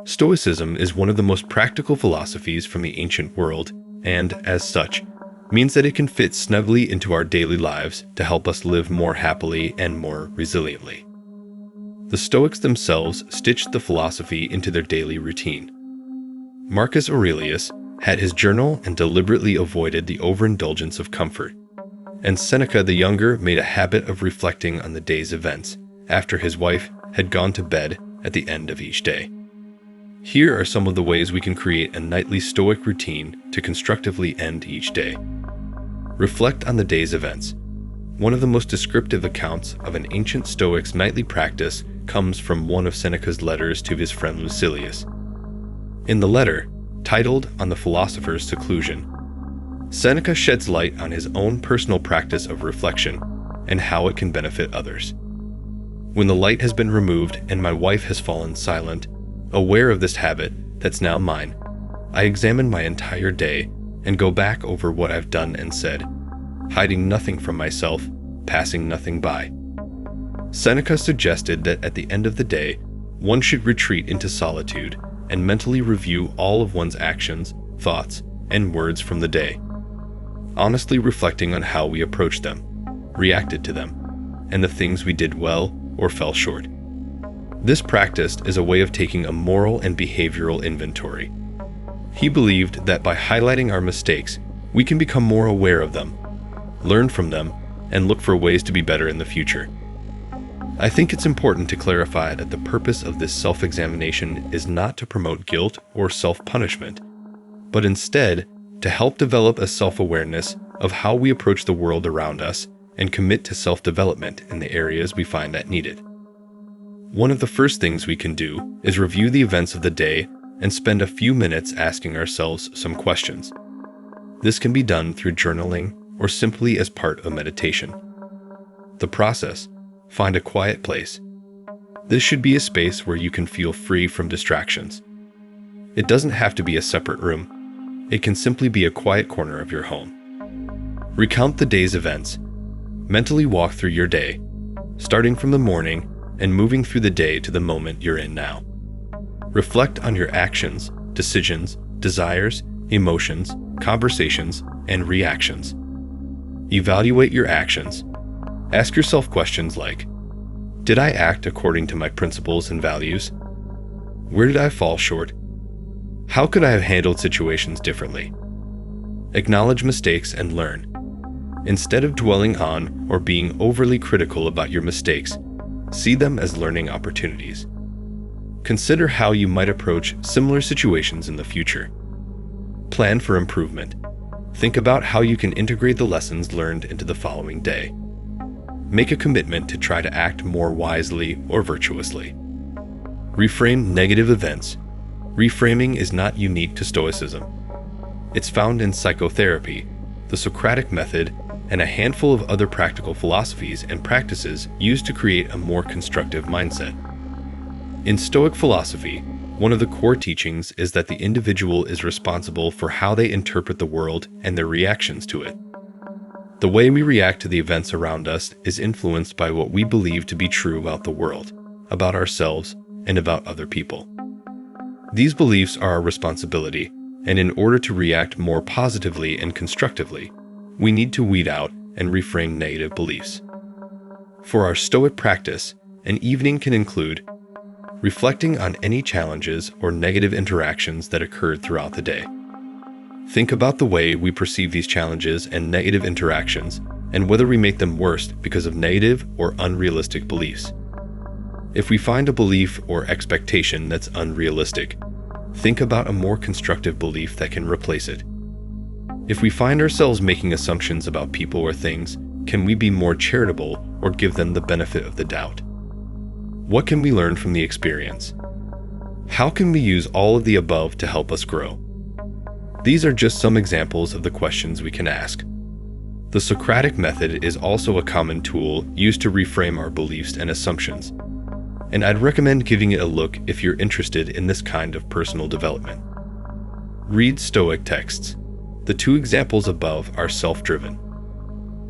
Stoicism is one of the most practical philosophies from the ancient world, and, as such, means that it can fit snugly into our daily lives to help us live more happily and more resiliently. The Stoics themselves stitched the philosophy into their daily routine. Marcus Aurelius had his journal and deliberately avoided the overindulgence of comfort, and Seneca the Younger made a habit of reflecting on the day's events after his wife had gone to bed at the end of each day. Here are some of the ways we can create a nightly Stoic routine to constructively end each day. Reflect on the day's events. One of the most descriptive accounts of an ancient Stoic's nightly practice comes from one of Seneca's letters to his friend Lucilius. In the letter, titled On the Philosopher's Seclusion, Seneca sheds light on his own personal practice of reflection and how it can benefit others. When the light has been removed and my wife has fallen silent, aware of this habit that's now mine, I examine my entire day and go back over what I've done and said, hiding nothing from myself, passing nothing by. Seneca suggested that at the end of the day, one should retreat into solitude and mentally review all of one's actions, thoughts, and words from the day, honestly reflecting on how we approached them, reacted to them, and the things we did well or fell short. This practice is a way of taking a moral and behavioral inventory. He believed that by highlighting our mistakes, we can become more aware of them, learn from them, and look for ways to be better in the future. I think it's important to clarify that the purpose of this self-examination is not to promote guilt or self-punishment, but instead to help develop a self-awareness of how we approach the world around us and commit to self-development in the areas we find that needed. One of the first things we can do is review the events of the day and spend a few minutes asking ourselves some questions. This can be done through journaling or simply as part of meditation. The process: find a quiet place. This should be a space where you can feel free from distractions. It doesn't have to be a separate room. It can simply be a quiet corner of your home. Recount the day's events. Mentally walk through your day, starting from the morning and moving through the day to the moment you're in now. Reflect on your actions, decisions, desires, emotions, conversations, and reactions. Evaluate your actions. Ask yourself questions like, did I act according to my principles and values? Where did I fall short? How could I have handled situations differently? Acknowledge mistakes and learn. Instead of dwelling on or being overly critical about your mistakes, see them as learning opportunities. Consider how you might approach similar situations in the future. Plan for improvement. Think about how you can integrate the lessons learned into the following day. Make a commitment to try to act more wisely or virtuously. Reframe negative events. Reframing is not unique to Stoicism. It's found in psychotherapy, the Socratic method, and a handful of other practical philosophies and practices used to create a more constructive mindset. In Stoic philosophy, one of the core teachings is that the individual is responsible for how they interpret the world and their reactions to it. The way we react to the events around us is influenced by what we believe to be true about the world, about ourselves, and about other people. These beliefs are our responsibility, and in order to react more positively and constructively, we need to weed out and reframe negative beliefs. For our Stoic practice, an evening can include reflecting on any challenges or negative interactions that occurred throughout the day. Think about the way we perceive these challenges and negative interactions and whether we make them worse because of negative or unrealistic beliefs. If we find a belief or expectation that's unrealistic, think about a more constructive belief that can replace it. If we find ourselves making assumptions about people or things, can we be more charitable or give them the benefit of the doubt? What can we learn from the experience? How can we use all of the above to help us grow? These are just some examples of the questions we can ask. The Socratic method is also a common tool used to reframe our beliefs and assumptions, and I'd recommend giving it a look if you're interested in this kind of personal development. Read Stoic texts. The two examples above are self-driven.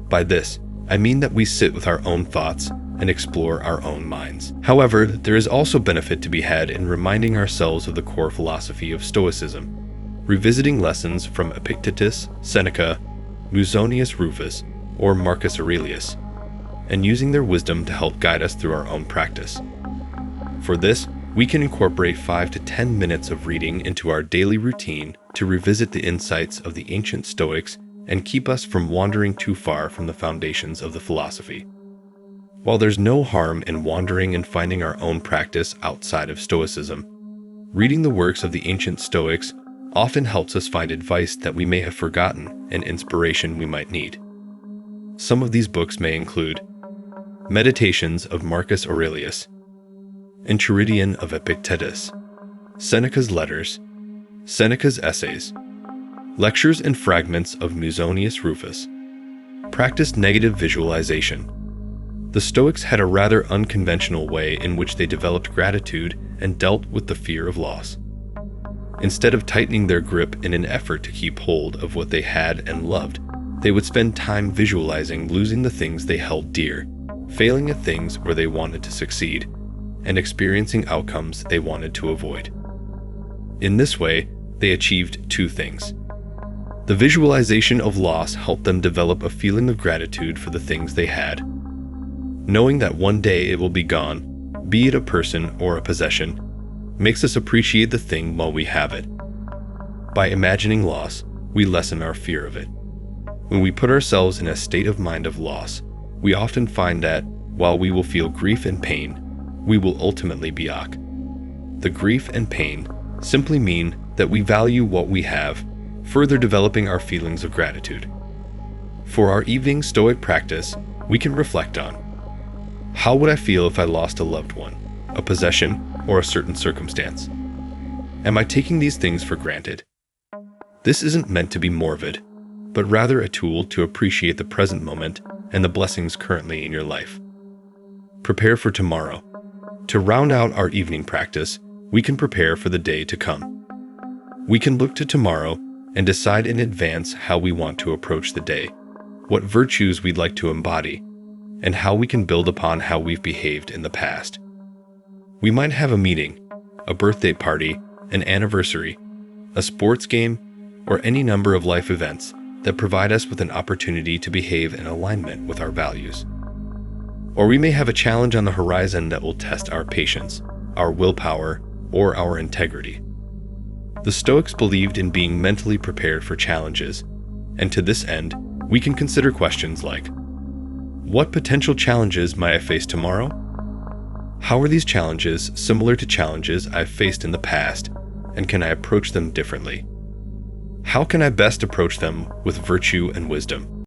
By this, I mean that we sit with our own thoughts and explore our own minds. However, there is also benefit to be had in reminding ourselves of the core philosophy of Stoicism, revisiting lessons from Epictetus, Seneca, Musonius Rufus, or Marcus Aurelius, and using their wisdom to help guide us through our own practice. For this, we can incorporate 5 to 10 minutes of reading into our daily routine to revisit the insights of the ancient Stoics and keep us from wandering too far from the foundations of the philosophy. While there's no harm in wandering and finding our own practice outside of Stoicism, reading the works of the ancient Stoics often helps us find advice that we may have forgotten and inspiration we might need. Some of these books may include Meditations of Marcus Aurelius, Enchiridion of Epictetus, Seneca's Letters, Seneca's Essays, Lectures and Fragments of Musonius Rufus. Practice negative visualization. The Stoics had a rather unconventional way in which they developed gratitude and dealt with the fear of loss. Instead of tightening their grip in an effort to keep hold of what they had and loved, they would spend time visualizing losing the things they held dear, failing at things where they wanted to succeed, and experiencing outcomes they wanted to avoid. In this way, they achieved 2 things. The visualization of loss helped them develop a feeling of gratitude for the things they had. Knowing that one day it will be gone, be it a person or a possession, makes us appreciate the thing while we have it. By imagining loss, we lessen our fear of it. When we put ourselves in a state of mind of loss, we often find that, while we will feel grief and pain, we will ultimately be ak. The grief and pain simply mean that we value what we have, further developing our feelings of gratitude. For our evening Stoic practice, we can reflect on: how would I feel if I lost a loved one, a possession, or a certain circumstance? Am I taking these things for granted? This isn't meant to be morbid, but rather a tool to appreciate the present moment and the blessings currently in your life. Prepare for tomorrow. To round out our evening practice, we can prepare for the day to come. We can look to tomorrow and decide in advance how we want to approach the day, what virtues we'd like to embody, and how we can build upon how we've behaved in the past. We might have a meeting, a birthday party, an anniversary, a sports game, or any number of life events that provide us with an opportunity to behave in alignment with our values. Or we may have a challenge on the horizon that will test our patience, our willpower, or our integrity. The Stoics believed in being mentally prepared for challenges, and to this end, we can consider questions like: what potential challenges might I face tomorrow? How are these challenges similar to challenges I've faced in the past, and can I approach them differently? How can I best approach them with virtue and wisdom?